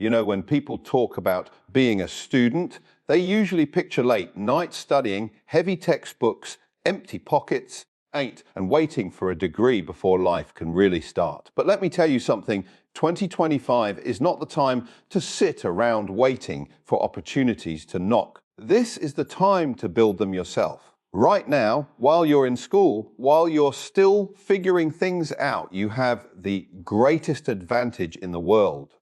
You know, when people talk about being a student, they usually picture late nights studying, heavy textbooks, empty pockets, and waiting for a degree before life can really start. But let me tell you something, 2025 is not the time to sit around waiting for opportunities to knock. This is the time to build them yourself. Right now, while you're in school, while you're still figuring things out, you have the greatest advantage in the world.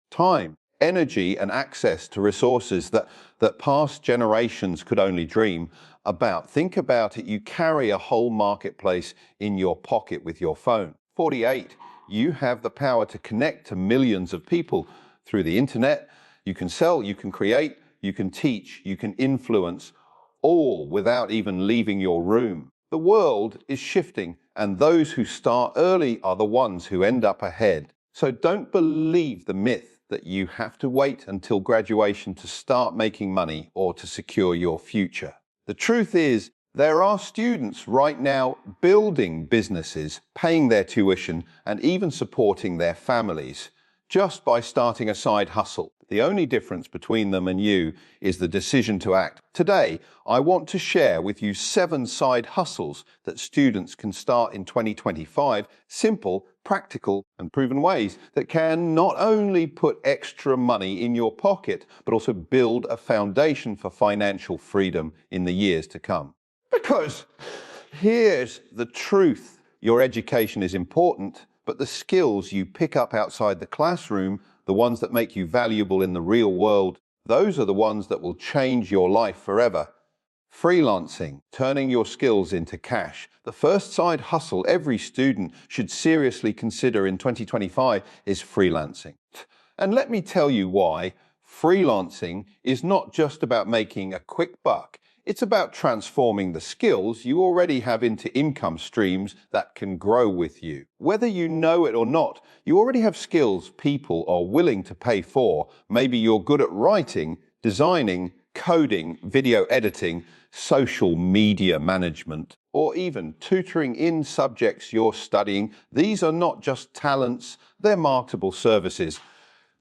Time, energy, and access to resources that past generations could only dream about. Think about it, you carry a whole marketplace in your pocket with your phone. 48, you have the power to connect to millions of people through the internet. You can sell, you can create, you can teach, you can influence, all without even leaving your room. The world is shifting, and those who start early are the ones who end up ahead. So don't believe the myth that you have to wait until graduation to start making money or to secure your future. The truth is, there are students right now building businesses, paying their tuition, and even supporting their families just by starting a side hustle. The only difference between them and you is the decision to act. Today, I want to share with you 7 side hustles that students can start in 2025, simple, practical, and proven ways that can not only put extra money in your pocket, but also build a foundation for financial freedom in the years to come. Because here's the truth, your education is important, but the skills you pick up outside the classroom, the ones that make you valuable in the real world, those are the ones that will change your life forever. Freelancing, turning your skills into cash. The first side hustle every student should seriously consider in 2025 is freelancing. And let me tell you why. Freelancing is not just about making a quick buck. It's about transforming the skills you already have into income streams that can grow with you. Whether you know it or not, you already have skills people are willing to pay for. Maybe you're good at writing, designing, coding, video editing, social media management, or even tutoring in subjects you're studying. These are not just talents, they're marketable services.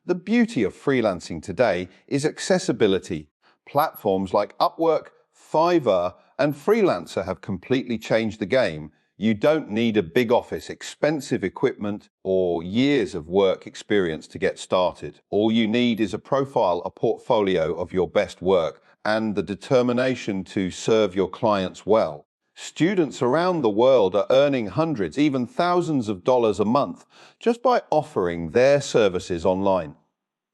The beauty of freelancing today is accessibility. Platforms like Upwork, Fiverr, and Freelancer have completely changed the game. You don't need a big office, expensive equipment, or years of work experience to get started. All you need is a profile, a portfolio of your best work, and the determination to serve your clients well. Students around the world are earning hundreds, even thousands of dollars a month just by offering their services online.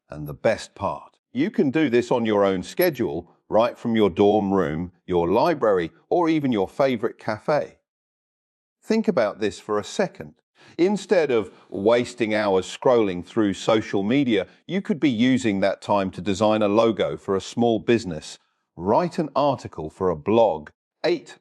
And the best part, you can do this on your own schedule, right from your dorm room, your library, or even your favorite cafe. Think about this for a second. Instead of wasting hours scrolling through social media, you could be using that time to design a logo for a small business, write an article for a blog,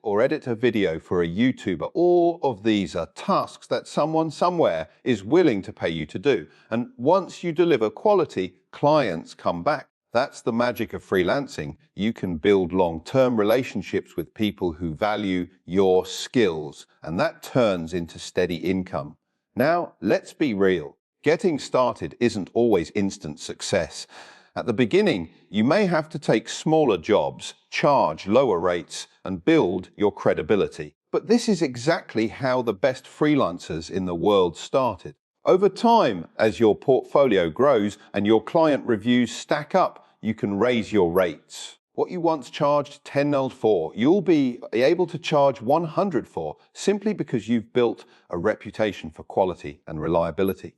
or edit a video for a YouTuber. All of these are tasks that someone somewhere is willing to pay you to do. And once you deliver quality, clients come back. That's the magic of freelancing. You can build long-term relationships with people who value your skills, and that turns into steady income. Now, let's be real. Getting started isn't always instant success. At the beginning, you may have to take smaller jobs, charge lower rates, and build your credibility. But this is exactly how the best freelancers in the world started. Over time, as your portfolio grows and your client reviews stack up, you can raise your rates. What you once charged $10 for, you'll be able to charge $100 for, simply because you've built a reputation for quality and reliability.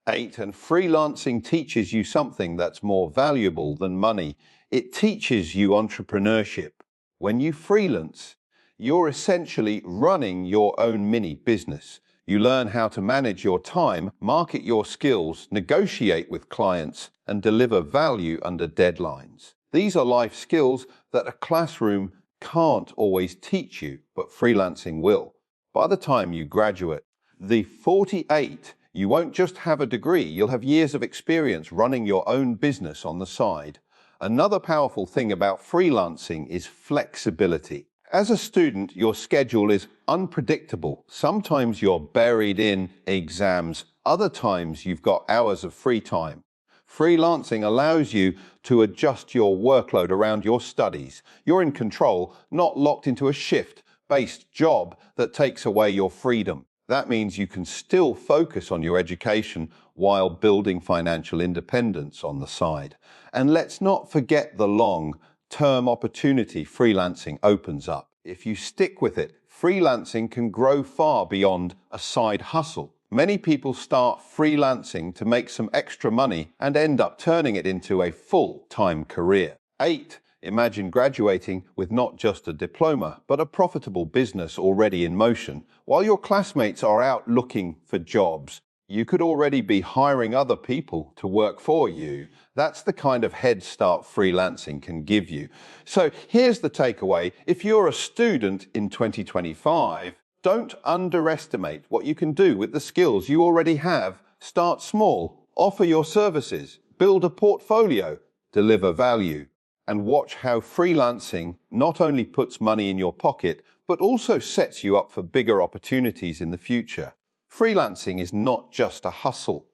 8, and freelancing teaches you something that's more valuable than money. It teaches you entrepreneurship. When you freelance, you're essentially running your own mini business. You learn how to manage your time, market your skills, negotiate with clients, and deliver value under deadlines. These are life skills that a classroom can't always teach you, but freelancing will. By the time you graduate, the 48, you won't just have a degree, you'll have years of experience running your own business on the side. Another powerful thing about freelancing is flexibility. As a student, your schedule is unpredictable. Sometimes you're buried in exams, other times you've got hours of free time. Freelancing allows you to adjust your workload around your studies. You're in control, not locked into a shift-based job that takes away your freedom. That means you can still focus on your education while building financial independence on the side. And let's not forget the long-term opportunity freelancing opens up. If you stick with it, freelancing can grow far beyond a side hustle. Many people start freelancing to make some extra money and end up turning it into a full-time career. 8. Imagine graduating with not just a diploma, but a profitable business already in motion. While your classmates are out looking for jobs, you could already be hiring other people to work for you. That's the kind of head start freelancing can give you. So here's the takeaway. If you're a student in 2025, don't underestimate what you can do with the skills you already have. Start small, offer your services, build a portfolio, deliver value, and watch how freelancing not only puts money in your pocket, but also sets you up for bigger opportunities in the future. Freelancing is not just a hustle,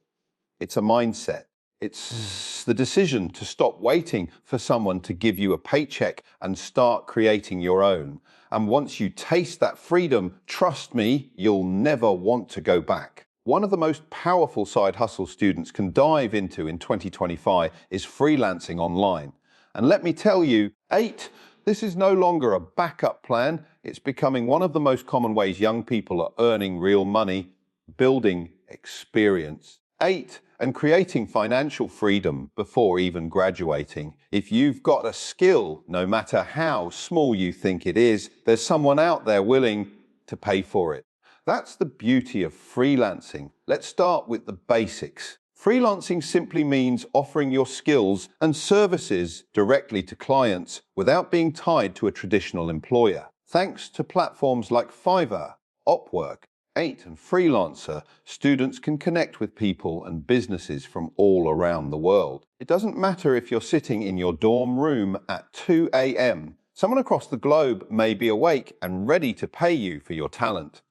it's a mindset. It's the decision to stop waiting for someone to give you a paycheck and start creating your own. And once you taste that freedom, trust me, you'll never want to go back. One of the most powerful side hustle students can dive into in 2025 is freelancing online. And let me tell you, 8, this is no longer a backup plan. It's becoming one of the most common ways young people are earning real money, building experience. 8, and creating financial freedom before even graduating. If you've got a skill, no matter how small you think it is, there's someone out there willing to pay for it. That's the beauty of freelancing. Let's start with the basics. Freelancing simply means offering your skills and services directly to clients without being tied to a traditional employer. Thanks to platforms like Fiverr, Upwork, 8 and Freelancer, students can connect with people and businesses from all around the world. It doesn't matter if you're sitting in your dorm room at 2 a.m. Someone across the globe may be awake and ready to pay you for your talent.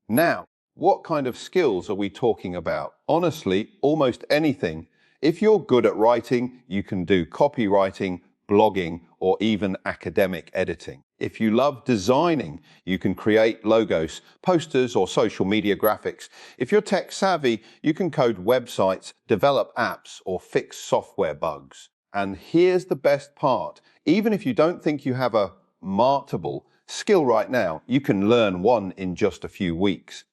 Now, what kind of skills are we talking about? Honestly, almost anything. If you're good at writing, you can do copywriting, blogging, or even academic editing. If you love designing, you can create logos, posters, or social media graphics. If you're tech savvy, you can code websites, develop apps, or fix software bugs. And here's the best part. Even if you don't think you have a marketable skill right now, you can learn one in just a few weeks.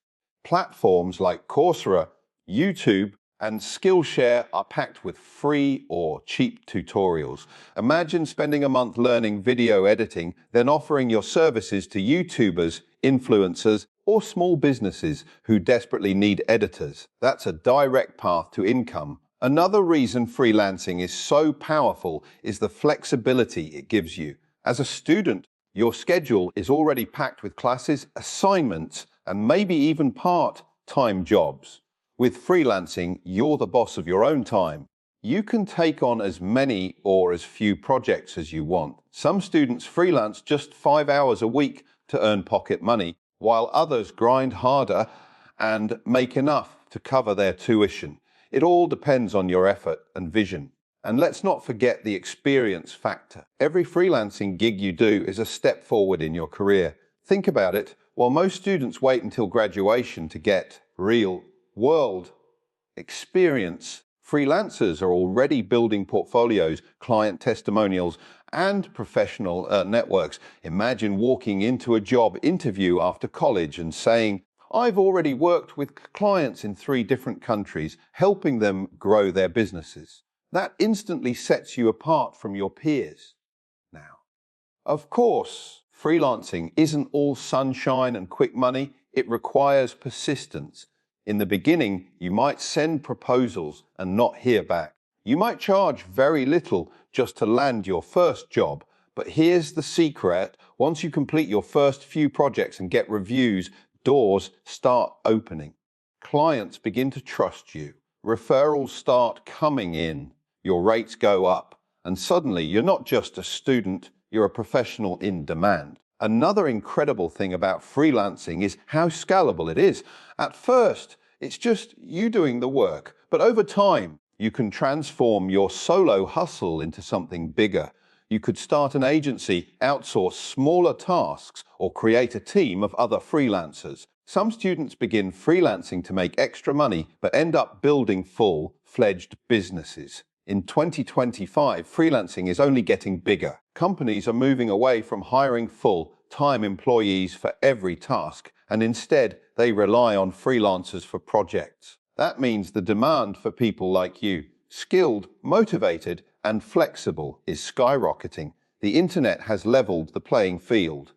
Platforms like Coursera, YouTube, and Skillshare are packed with free or cheap tutorials. Imagine spending a month learning video editing, then offering your services to YouTubers, influencers, or small businesses who desperately need editors. That's a direct path to income. Another reason freelancing is so powerful is the flexibility it gives you. As a student, your schedule is already packed with classes, assignments, and maybe even part-time jobs. With freelancing, you're the boss of your own time. You can take on as many or as few projects as you want. Some students freelance just 5 hours a week to earn pocket money, while others grind harder and make enough to cover their tuition. It all depends on your effort and vision. And let's not forget the experience factor. Every freelancing gig you do is a step forward in your career. Think about it. While most students wait until graduation to get real world experience, freelancers are already building portfolios, client testimonials, and professional networks. Imagine walking into a job interview after college and saying, "I've already worked with clients in 3 different countries, helping them grow their businesses." That instantly sets you apart from your peers. Now, of course, freelancing isn't all sunshine and quick money. It requires persistence. In the beginning, you might send proposals and not hear back. You might charge very little just to land your first job. But here's the secret. Once you complete your first few projects and get reviews, doors start opening. Clients begin to trust you. Referrals start coming in. Your rates go up. And suddenly, you're not just a student, you're a professional in demand. Another incredible thing about freelancing is how scalable it is. At first, it's just you doing the work, but over time, You can transform your solo hustle into something bigger. You could start an agency, outsource smaller tasks, or create a team of other freelancers. Some students begin freelancing to make extra money, but end up building full-fledged businesses. In 2025, freelancing is only getting bigger. Companies are moving away from hiring full-time employees for every task, and instead they rely on freelancers for projects. That means the demand for people like you, skilled, motivated, and flexible, is skyrocketing. The internet has leveled the playing field.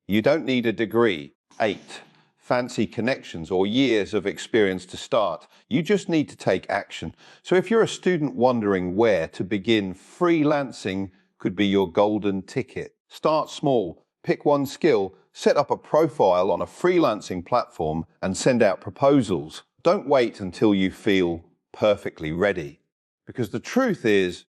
You don't need a degree, 8, fancy connections, or years of experience to start. You just need to take action. So if you're a student wondering where to begin, freelancing could be your golden ticket. Start small, pick one skill, set up a profile on a freelancing platform, and send out proposals. Don't wait until you feel perfectly ready, because the truth is,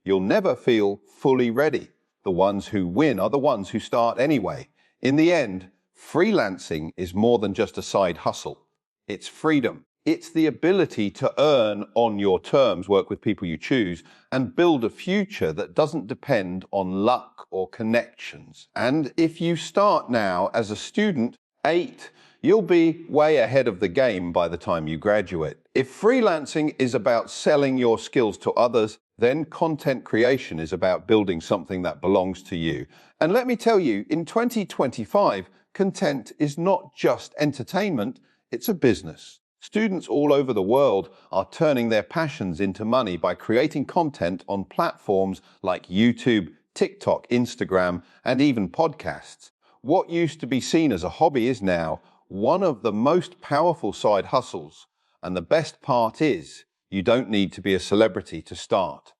you'll never feel fully ready. The ones who win are the ones who start anyway. In the end, freelancing is more than just a side hustle. It's freedom. It's the ability to earn on your terms, work with people you choose, and build a future that doesn't depend on luck or connections. And if you start now as a student, 8, you'll be way ahead of the game by the time you graduate. If freelancing is about selling your skills to others, then content creation is about building something that belongs to you. And let me tell you, in 2025, content is not just entertainment, it's a business. Students all over the world are turning their passions into money by creating content on platforms like YouTube, TikTok, Instagram, and even podcasts. What used to be seen as a hobby is now one of the most powerful side hustles. And the best part is, you don't need to be a celebrity to start.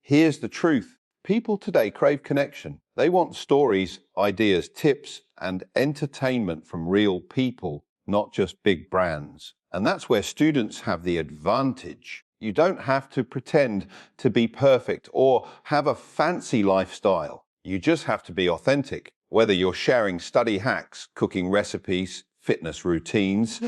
Here's the truth. People today crave connection. They want stories, ideas, tips, and entertainment from real people, not just big brands. And that's where students have the advantage. You don't have to pretend to be perfect or have a fancy lifestyle. You just have to be authentic. Whether you're sharing study hacks, cooking recipes, fitness routines,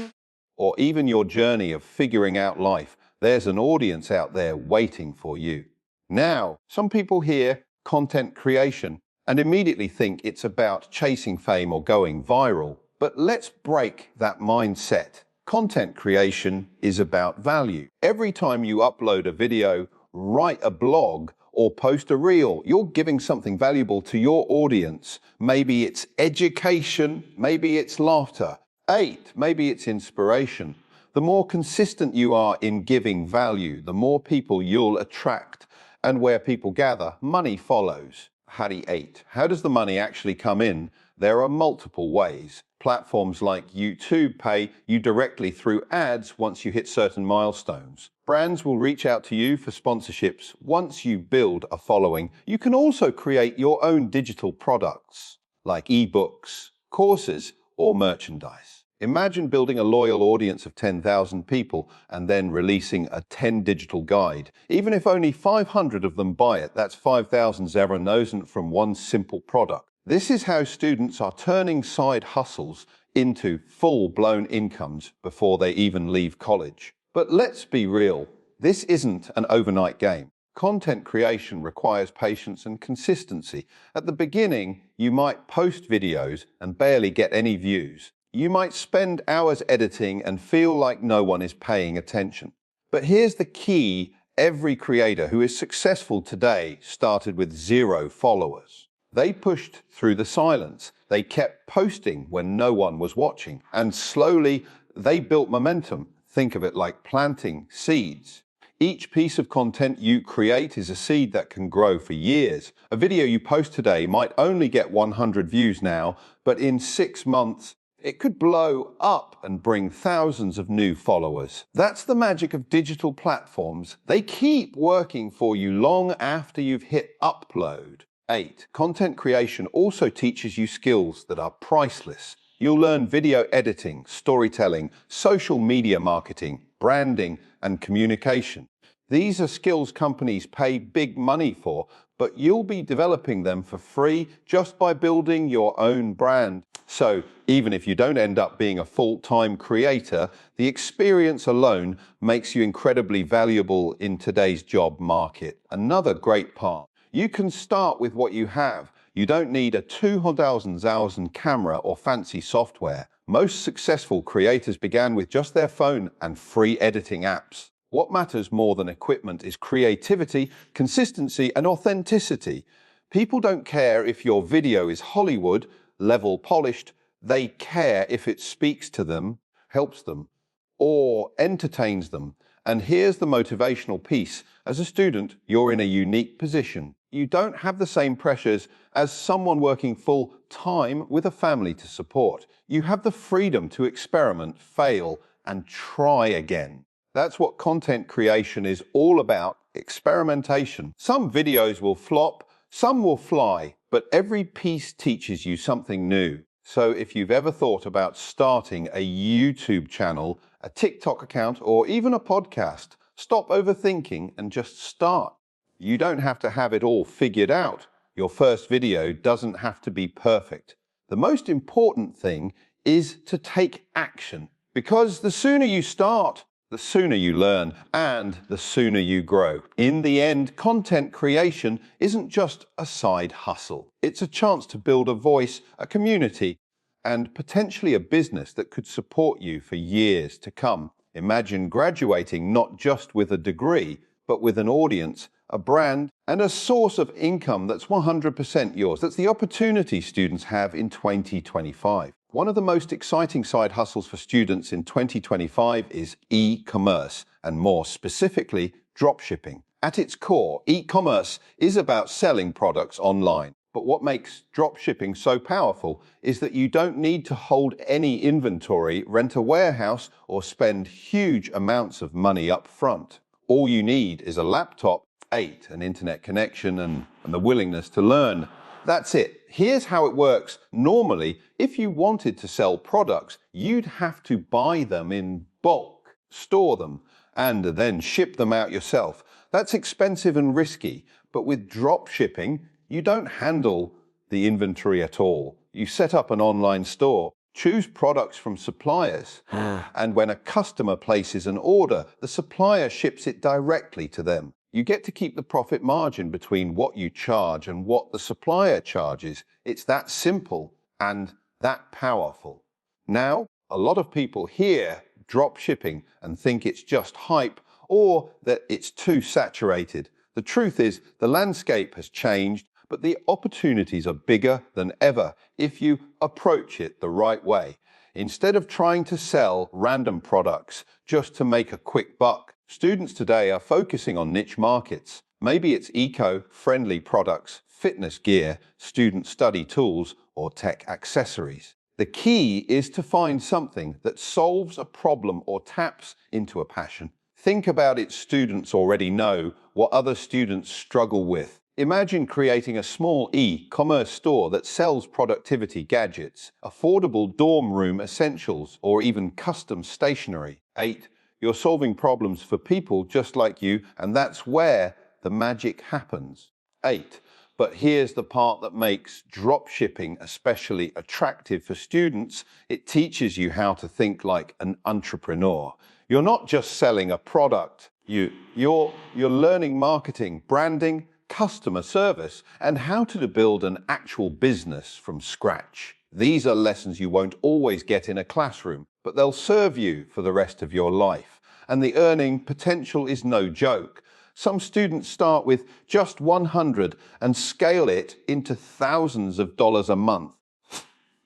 or even your journey of figuring out life, there's an audience out there waiting for you. Now, some people hear content creation and immediately think it's about chasing fame or going viral. But let's break that mindset. Content creation is about value. Every time you upload a video, write a blog, or post a reel, you're giving something valuable to your audience. Maybe it's education, maybe it's laughter. 8, maybe it's inspiration. The more consistent you are in giving value, the more people you'll attract. And where people gather, money follows. 8. How does the money actually come in? There are multiple ways. Platforms like YouTube pay you directly through ads once you hit certain milestones. Brands will reach out to you for sponsorships once you build a following. You can also create your own digital products, like ebooks, courses, or merchandise. Imagine building a loyal audience of 10,000 people and then releasing a 10 digital guide. Even if only 500 of them buy it, that's 5,000 Zeronosen from one simple product. This is how students are turning side hustles into full-blown incomes before they even leave college. But let's be real, this isn't an overnight game. Content creation requires patience and consistency. At the beginning, you might post videos and barely get any views. You might spend hours editing and feel like no one is paying attention. But here's the key: every creator who is successful today started with 0 followers. They pushed through the silence. They kept posting when no one was watching. And slowly, they built momentum. Think of it like planting seeds. Each piece of content you create is a seed that can grow for years. A video you post today might only get 100 views now, but in 6 months, it could blow up and bring thousands of new followers. That's the magic of digital platforms. They keep working for you long after you've hit upload. 8. Content creation also teaches you skills that are priceless. You'll learn video editing, storytelling, social media marketing, branding, and communication. These are skills companies pay big money for, but you'll be developing them for free just by building your own brand. So even if you don't end up being a full-time creator, the experience alone makes you incredibly valuable in today's job market. Another great part, you can start with what you have. You don't need a 200,000 camera or fancy software. Most successful creators began with just their phone and free editing apps. What matters more than equipment is creativity, consistency, and authenticity. People don't care if your video is Hollywood, level polished. They care if it speaks to them, helps them, or entertains them. And here's the motivational piece. As a student, you're in a unique position. You don't have the same pressures as someone working full-time with a family to support. You have the freedom to experiment, fail, and try again. That's what content creation is all about, experimentation. Some videos will flop, some will fly, but every piece teaches you something new. So if you've ever thought about starting a YouTube channel, a TikTok account, or even a podcast, stop overthinking and just start. You don't have to have it all figured out. Your first video doesn't have to be perfect. The most important thing is to take action, because the sooner you start, the sooner you learn, and the sooner you grow. In the end, content creation isn't just a side hustle. It's a chance to build a voice, a community, and potentially a business that could support you for years to come. Imagine graduating not just with a degree, but with an audience, a brand, and a source of income that's 100% yours. That's the opportunity students have in 2025. One of the most exciting side hustles for students in 2025 is e-commerce, and more specifically, dropshipping. At its core, e-commerce is about selling products online. But what makes dropshipping so powerful is that you don't need to hold any inventory, rent a warehouse, or spend huge amounts of money up front. All you need is a laptop, an internet connection, and the willingness to learn. That's it. Here's how it works. Normally, if you wanted to sell products, you'd have to buy them in bulk, store them, and then ship them out yourself. That's expensive and risky, but with drop shipping, you don't handle the inventory at all. You set up an online store, choose products from suppliers, and when a customer places an order, the supplier ships it directly to them. You get to keep the profit margin between what you charge and what the supplier charges. It's that simple and that powerful. Now, a lot of people hear drop shipping and think it's just hype or that it's too saturated. The truth is, the landscape has changed, but the opportunities are bigger than ever if you approach it the right way. Instead of trying to sell random products just to make a quick buck, students today are focusing on niche markets. Maybe it's eco-friendly products, fitness gear, student study tools, or tech accessories. The key is to find something that solves a problem or taps into a passion. Think about it. Students already know what other students struggle with. Imagine creating a small e-commerce store that sells productivity gadgets, affordable dorm room essentials, or even custom stationery. You're solving problems for people just like you, and that's where the magic happens. But here's the part that makes drop shipping especially attractive for students. It teaches you how to think like an entrepreneur. You're not just selling a product. You're learning marketing, branding, customer service, and how to build an actual business from scratch. These are lessons you won't always get in a classroom, but they'll serve you for the rest of your life. And the earning potential is no joke. Some students start with just 100 and scale it into thousands of dollars a month.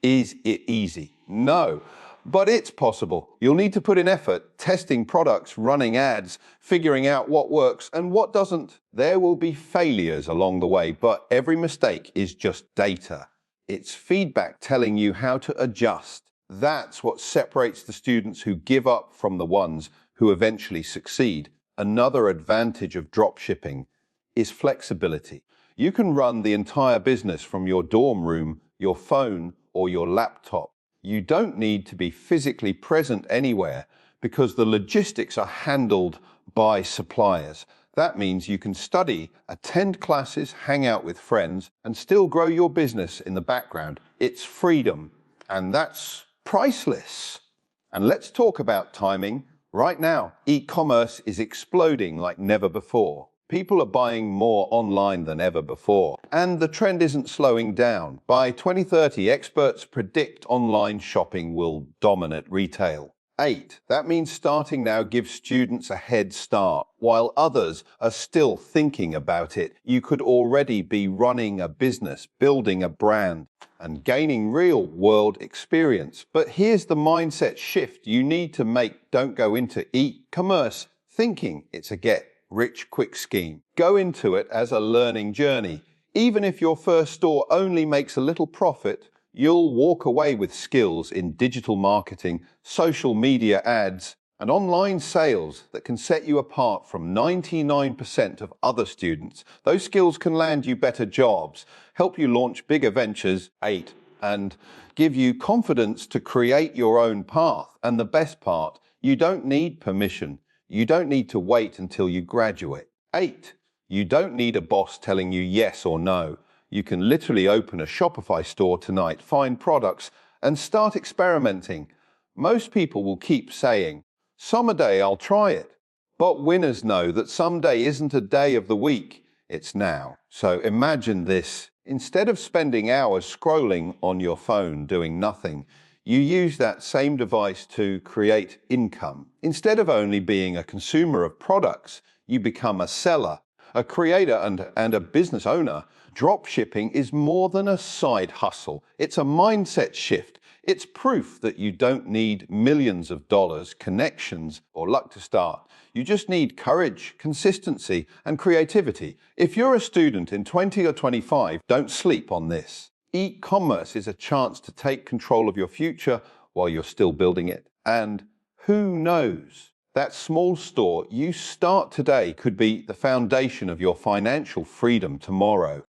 Is it easy? No. But it's possible. You'll need to put in effort, testing products, running ads, figuring out what works and what doesn't. There will be failures along the way, but every mistake is just data. It's feedback telling you how to adjust. That's what separates the students who give up from the ones who eventually succeed. Another advantage of dropshipping is flexibility. You can run the entire business from your dorm room, your phone, or your laptop. You don't need to be physically present anywhere because the logistics are handled by suppliers. That means you can study, attend classes, hang out with friends, and still grow your business in the background. It's freedom, and that's priceless. And let's talk about timing. Right now, e-commerce is exploding like never before. People are buying more online than ever before, and the trend isn't slowing down. By 2030, experts predict online shopping will dominate retail. 8. That means starting now gives students a head start. While others are still thinking about it, you could already be running a business, building a brand, and gaining real-world experience. But here's the mindset shift you need to make. Don't go into e-commerce thinking it's a get-rich-quick scheme. Go into it as a learning journey. Even if your first store only makes a little profit, you'll walk away with skills in digital marketing, social media ads, and online sales that can set you apart from 99% of other students. Those skills can land you better jobs, help you launch bigger ventures, 8, and give you confidence to create your own path. And the best part, you don't need permission. You don't need to wait until you graduate. 8, you don't need a boss telling you yes or no. You can literally open a Shopify store tonight, find products, and start experimenting. Most people will keep saying, someday I'll try it. But winners know that someday isn't a day of the week, it's now. So imagine this. Instead of spending hours scrolling on your phone doing nothing, you use that same device to create income. Instead of only being a consumer of products, you become a seller, a creator and a business owner. Dropshipping is more than a side hustle. It's a mindset shift. It's proof that you don't need millions of dollars, connections, or luck to start. You just need courage, consistency, and creativity. If you're a student in 20 or 25, don't sleep on this. E-commerce is a chance to take control of your future while you're still building it. And who knows? That small store you start today could be the foundation of your financial freedom tomorrow.